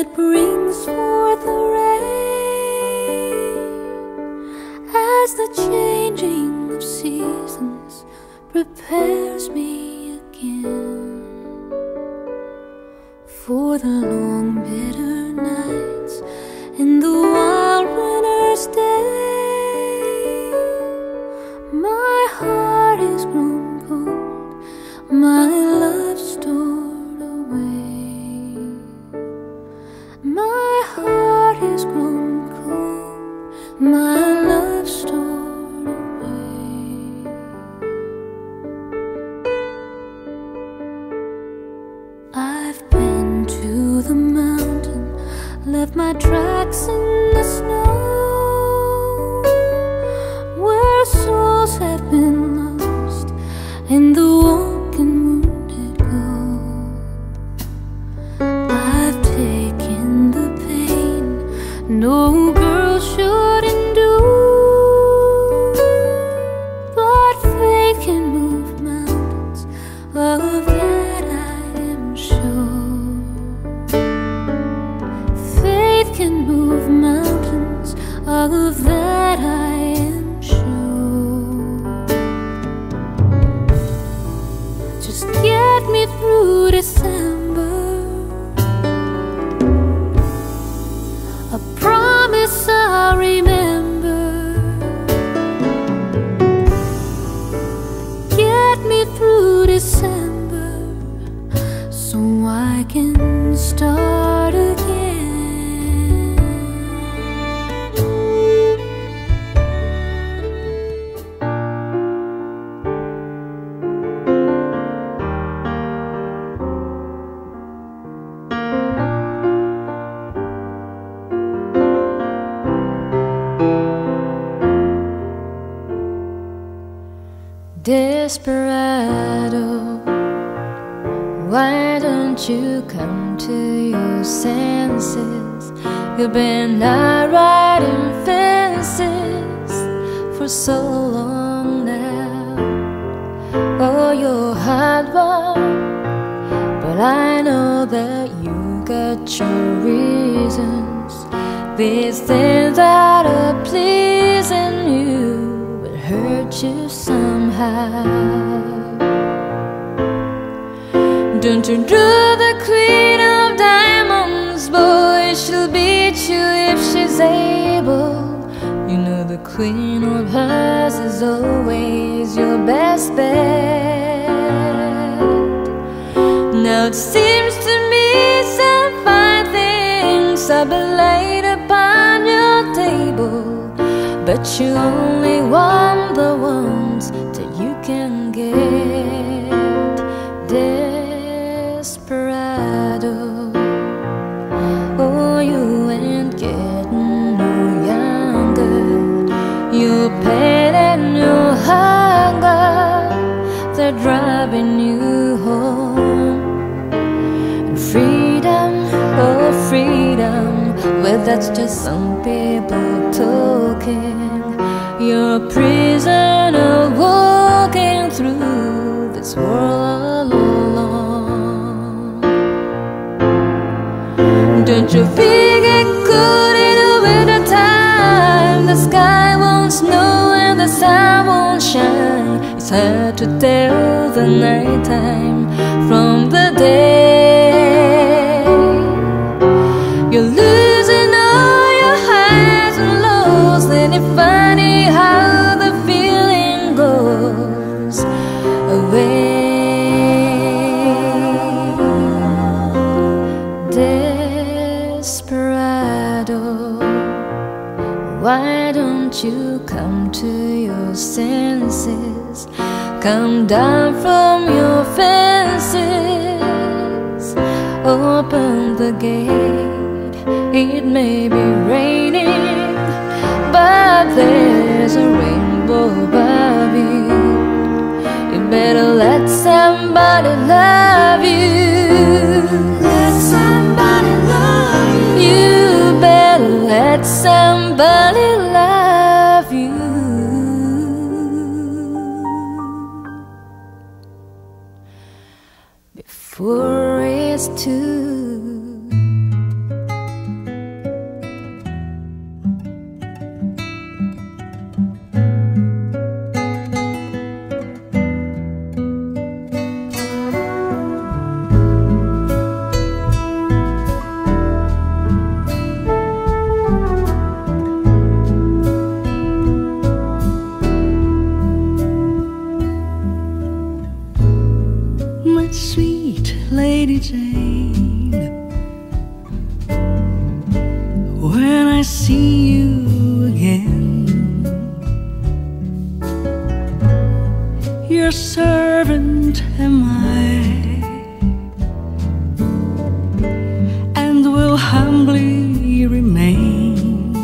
that brings forth the rain, as the changing of seasons prepares me again for the long bitter nights and the wild winter's day. My heart is grown cold, my love stored away. My heart is grown cold, my love stored away. I've been to the mountain, left my tracks in the snow, where souls have been lost and the walking wounded go. I've taken the pain no girl should endure, but faith can move mountains, of that I am sure. Faith can move mountains, of that I am sure. Just get me through December, a promise I'll remember. Get me through December, so I can start again. Desperado, why don't you come to your senses? You've been out riding fences for so long now. Oh, you're hard one, but I know that you got your reasons. These things that are pleasing you will hurt you somehow. Don't you know the queen of diamonds, boy, she'll beat you if she's able. You know the queen of hearts is always your best bet. Now it seems to me some fine things have been laid upon your table, but you only want the ones that you can get. Desperado, oh, you ain't getting no younger. Your pain and your hunger, they're driving you home. And freedom, oh freedom, well that's just some people talking. You're a prisoner walking through this world alone. Don't you feel good in the winter time? The sky won't snow and the sun won't shine. It's hard to tell the nighttime from the day. You're losing all your highs and lows, then it's funny how the feeling goes away. Desperado, why don't you come to your senses? Come down from your fences, open the gate. It may be raining, but there's a rainbow above you. You better let somebody love you. Let somebody love you. You better let somebody love you. Before it's too Jane, when I see you again, your servant am I, and will humbly remain.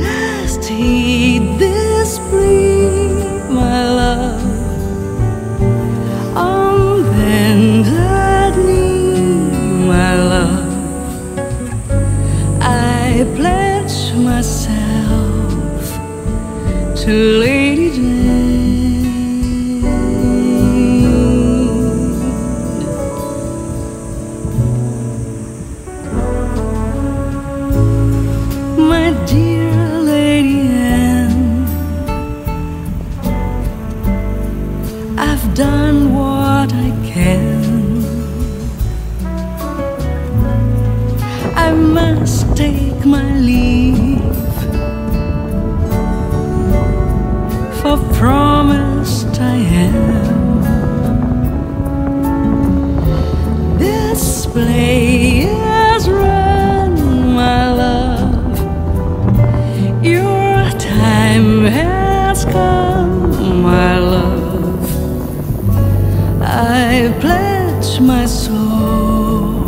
Just heed this plea, my love, on bended knee, my love. I pledge myself to Lady Jane. My dear Lady Anne, I've done what I can. I must take my leave, for promised I am. This play is run, my love. Your time has come, my love. I pledge my soul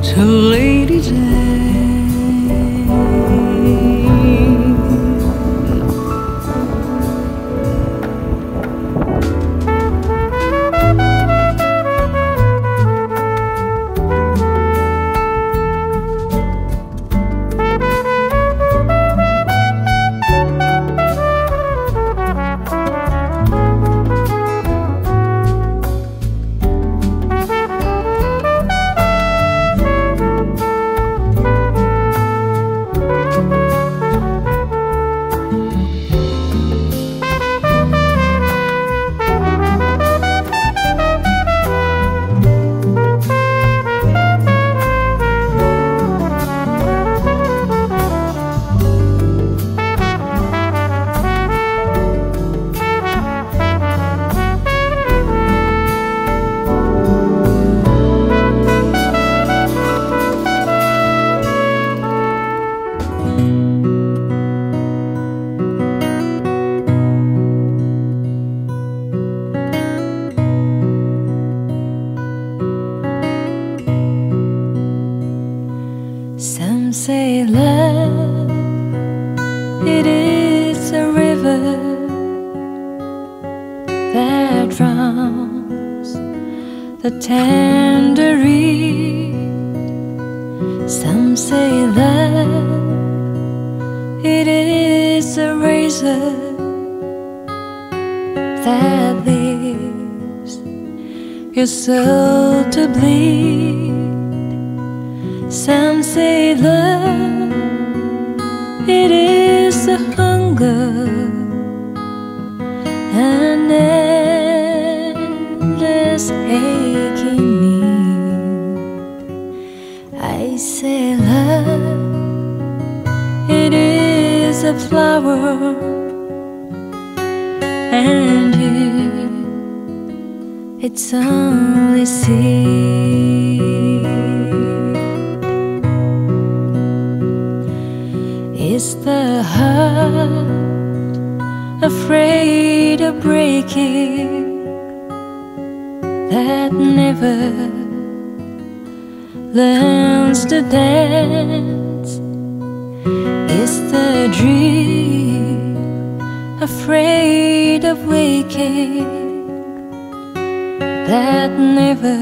to Lady Jane. Some say love, it is a river that drowns the tender reed. Some say love, it is a razor that leaves your soul to bleed. Some say love, it is a hunger, an endless aching need. I say love, it is a flower, and you, it's only seed. Is the heart afraid of breaking, that never learns to dance? Is the dream afraid of waking, that never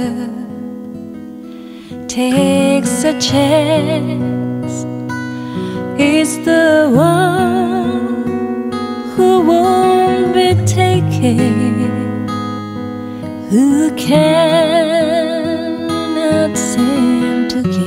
takes a chance? Is the one who won't be taken, who cannot seem to give?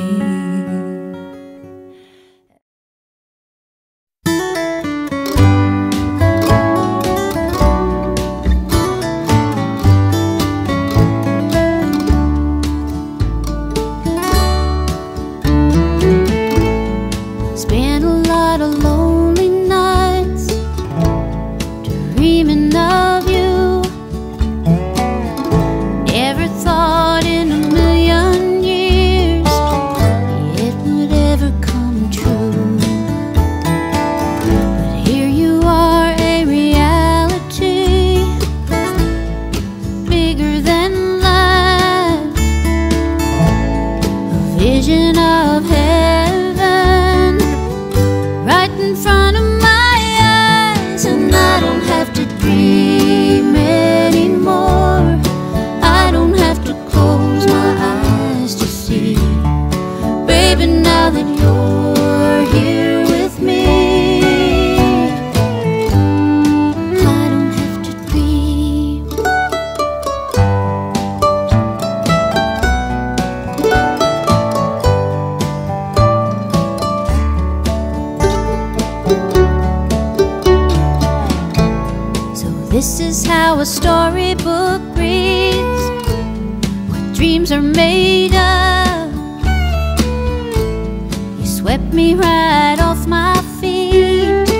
how a storybook reads, what dreams are made of. You swept me right off my feet,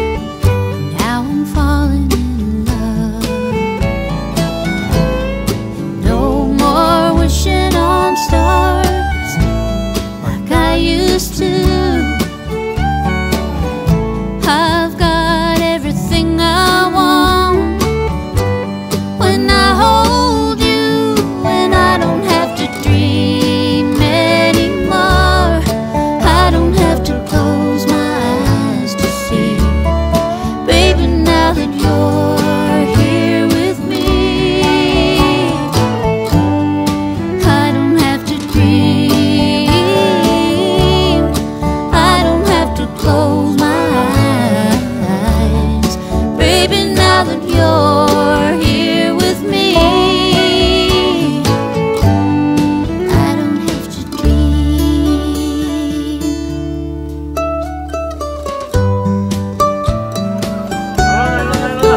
now I'm falling in love. And no more wishing on stars like I used to. I've got everything I want when I hold you, and I don't have to dream anymore. I don't have to close my eyes to see, baby, now that you're here with me. I don't have to dream, I don't have to close my eyes, baby, now that you're here with me. I don't have to dream. I don't have to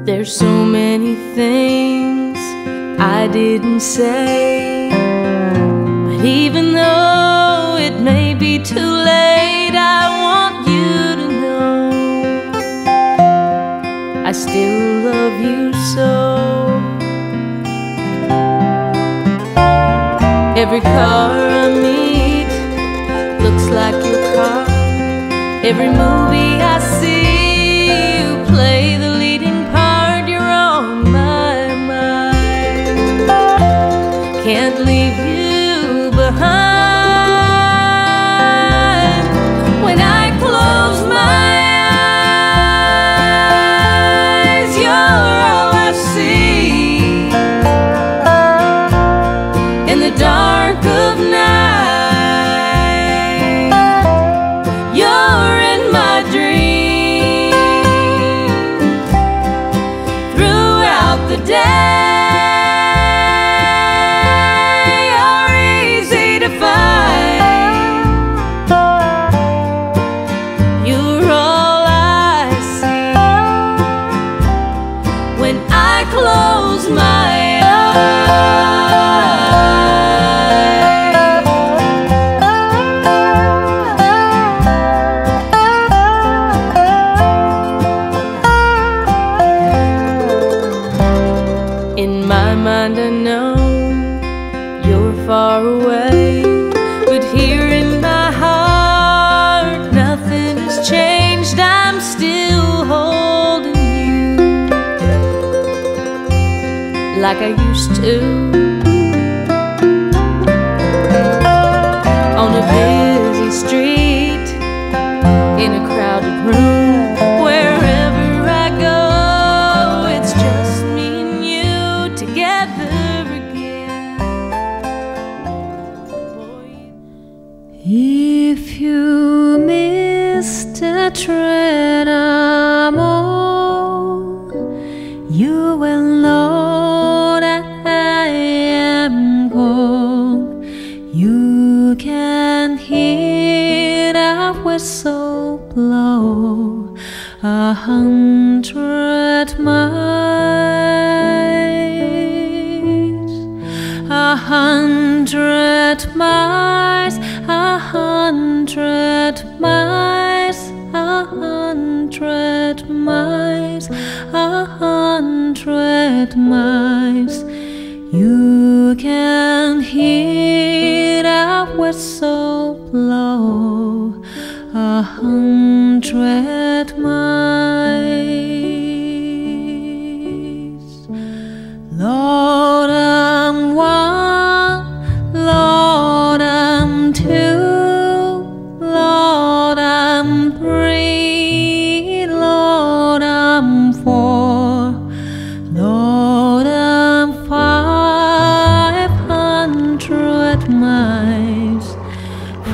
There's so many things I didn't say, but even though it may be too late, I want you to know I still love you so. Every car I meet looks like your car. Every movie I see, you play the leading part. You're on my mind. Can't leave you behind. When I close my eyes, you're all I see. In the dark of night, you're in my dream. Throughout the day, you're easy to find. You're all I see when I close my eyes. In my mind I know you're far away, but here in my heart nothing has changed. I'm still holding you like I used to. On a busy street, in a crowded room, wherever I go, it's just me and you together again. If you missed a train, I'm on, you will know that I am gone. You can hear the whistle blow 100 miles, 100 miles, 100 miles, 100 miles, 100 miles. You can hear the whistle blow 100 miles. Lord, I'm one, Lord, I'm two, Lord, I'm three. 500 miles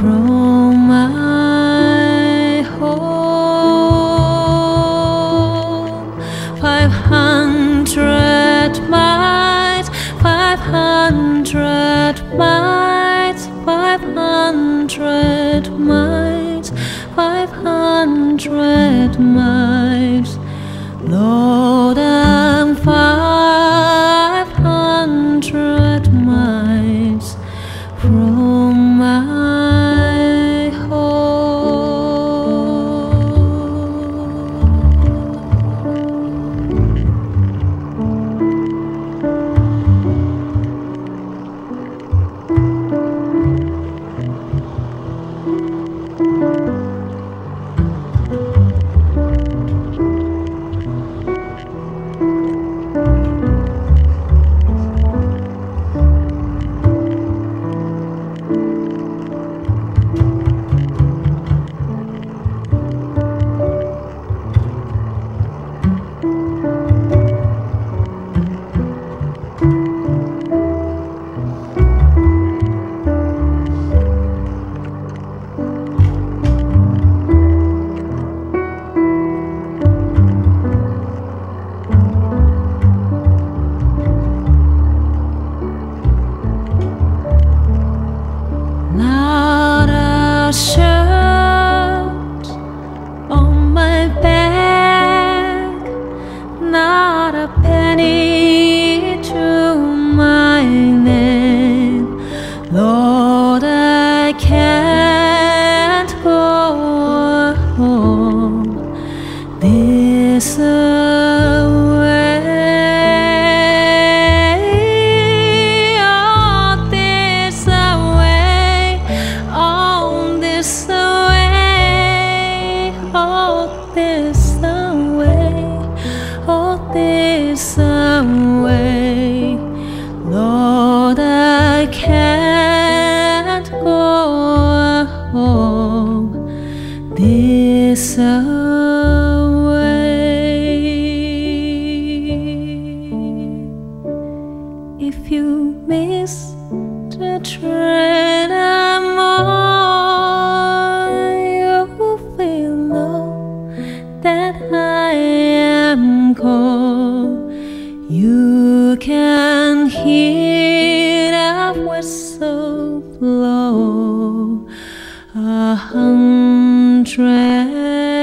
from my home. 500 miles, 500 miles, 500 miles, 500 miles. Lord, I'm 500 miles from my home. Not a shirt on my back, not a penny to my name. Lord, I can't go home this way. This away, Lord, I can't go home this away. If you miss the train I'm on, you will know that I am cold. You can hear a whistle blow 100